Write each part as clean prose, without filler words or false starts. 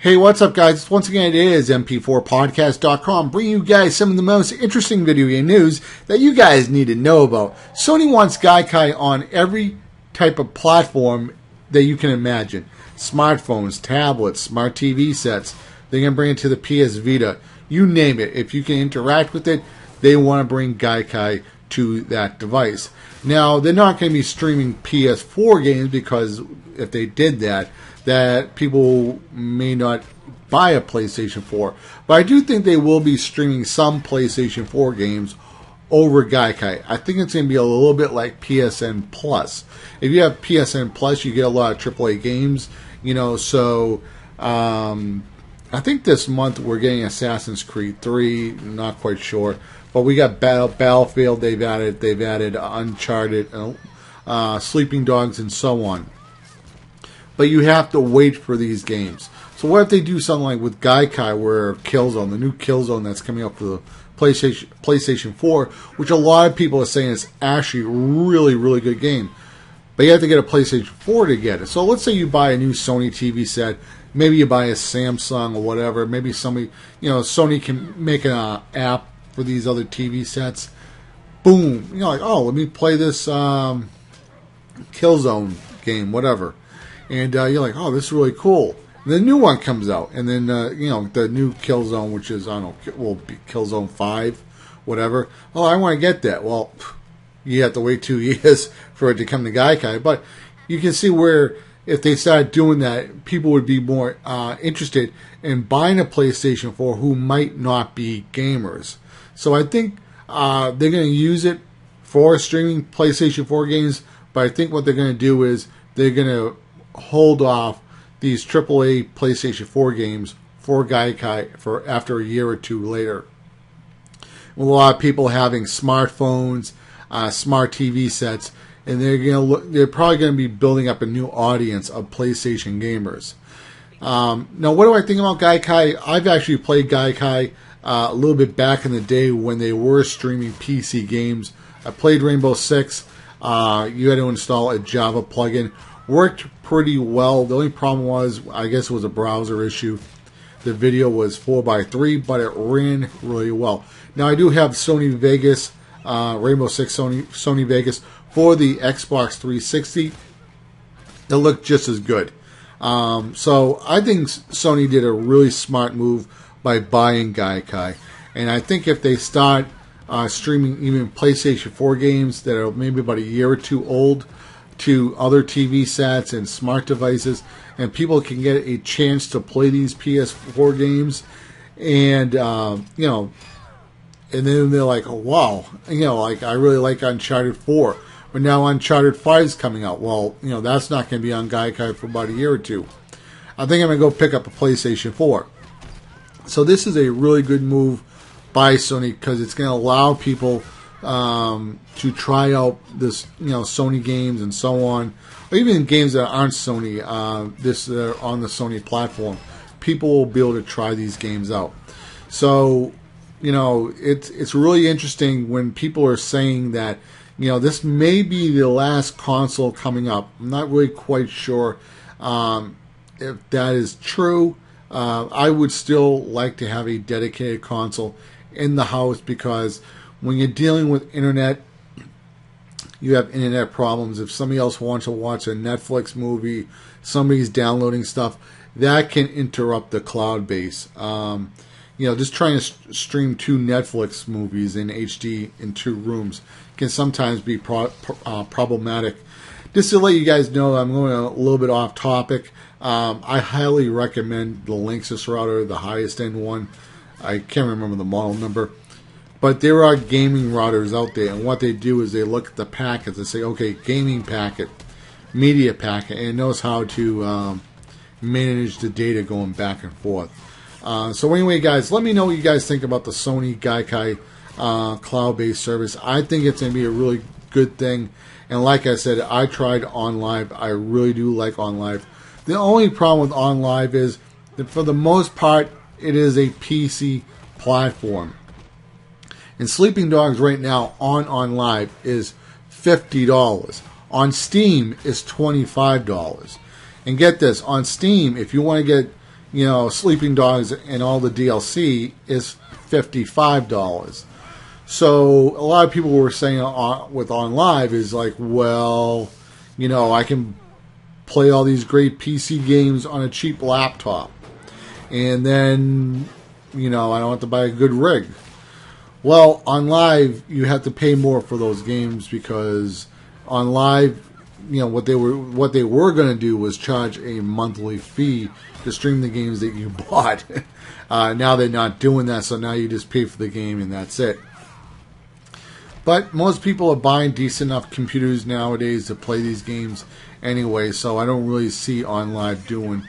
Hey, what's up, guys? Once again, it is mp4podcast.com, bringing you guys some of the most interesting video game news that you guys need to know about. Sony wants Gaikai on every type of platform that you can imagine. Smartphones, tablets, smart TV sets. They're going to bring it to the PS Vita. You name it. If you can interact with it, they want to bring Gaikai to that device. Now, they're not going to be streaming PS4 games because if they did that people may not buy a PlayStation 4. But I do think they will be streaming some PlayStation 4 games over Gaikai. I think it's going to be a little bit like PSN Plus. If you have PSN Plus, you get a lot of AAA games, so I think this month we're getting Assassin's Creed 3, not quite sure. But we got Battlefield, they've added Uncharted, Sleeping Dogs, and so on. But you have to wait for these games. So what if they do something like with Gaikai, where Killzone, the new Killzone that's coming up for the PlayStation 4, which a lot of people are saying is actually a really, really good game. But you have to get a PlayStation 4 to get it. So let's say you buy a new Sony TV set. Maybe you buy a Samsung or whatever. Maybe somebody, Sony can make an app for these other TV sets. Boom. Let me play this Killzone game, whatever. And you're like, oh, this is really cool. And the new one comes out. And then, the new Killzone, which is, will be Killzone 5, whatever. Oh, I want to get that. Well, you have to wait 2 years for it to come to Gaikai. But you can see where if they started doing that, people would be more interested in buying a PlayStation 4 who might not be gamers. So I think they're going to use it for streaming PlayStation 4 games. But I think what they're going to do is they're going to hold off these AAA PlayStation 4 games for Gaikai for after a year or two later. With a lot of people having smartphones, smart TV sets, and they're probably going to be building up a new audience of PlayStation gamers. Now, what do I think about Gaikai? I've actually played Gaikai a little bit back in the day when they were streaming PC games. I played Rainbow Six. You had to install a Java plugin. Worked pretty well. The only problem was, I guess it was a browser issue. The video was 4:3, but it ran really well. Now, I do have Sony Vegas, Rainbow Six Sony Vegas for the Xbox 360. It looked just as good. So I think Sony did a really smart move by buying Gaikai. And I think if they start streaming even PlayStation 4 games that are maybe about a year or two old to other TV sets and smart devices, and people can get a chance to play these PS4 games, and and then they're like, oh wow, I really like Uncharted 4, but now Uncharted 5 is coming out. Well, that's not going to be on Gaikai for about a year or two. I think I'm going to go pick up a PlayStation 4. So this is a really good move by Sony because it's going to allow people to try out this, Sony games and so on, or even games that aren't Sony, on the Sony platform. People will be able to try these games out. So, it's really interesting when people are saying that, this may be the last console coming up. I'm not really quite sure if that is true. I would still like to have a dedicated console in the house because when you're dealing with internet, you have internet problems. If somebody else wants to watch a Netflix movie, somebody's downloading stuff, that can interrupt the cloud base. Just trying to stream 2 Netflix movies in HD in 2 rooms can sometimes be problematic. Just to let you guys know, I'm going a little bit off topic. I highly recommend the Linksys router, the highest end one. I can't remember the model number. But there are gaming routers out there, and what they do is they look at the packets and say, okay, gaming packet, media packet, and it knows how to manage the data going back and forth. So anyway, guys, let me know what you guys think about the Sony Gaikai cloud-based service. I think it's going to be a really good thing. And like I said, I tried OnLive. I really do like OnLive. The only problem with OnLive is that for the most part, it is a PC platform. And Sleeping Dogs right now on OnLive is $50. On Steam is $25. And get this, on Steam, if you want to get Sleeping Dogs and all the DLC is $55. So a lot of people were saying with OnLive is like, well, I can play all these great PC games on a cheap laptop. And then, I don't have to buy a good rig. Well, OnLive, you have to pay more for those games because OnLive, what they were going to do was charge a monthly fee to stream the games that you bought. Now they're not doing that, so now you just pay for the game and that's it. But most people are buying decent enough computers nowadays to play these games anyway, so I don't really see OnLive doing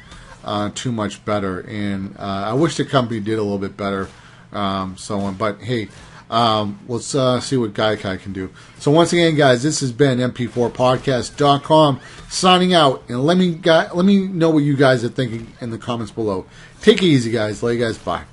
too much better. And I wish the company did a little bit better. But hey, let's see what Gaikai can do. So once again, guys, this has been mp4podcast.com signing out. And let me know what you guys are thinking in the comments below. Take it easy, guys. Love you guys. Bye.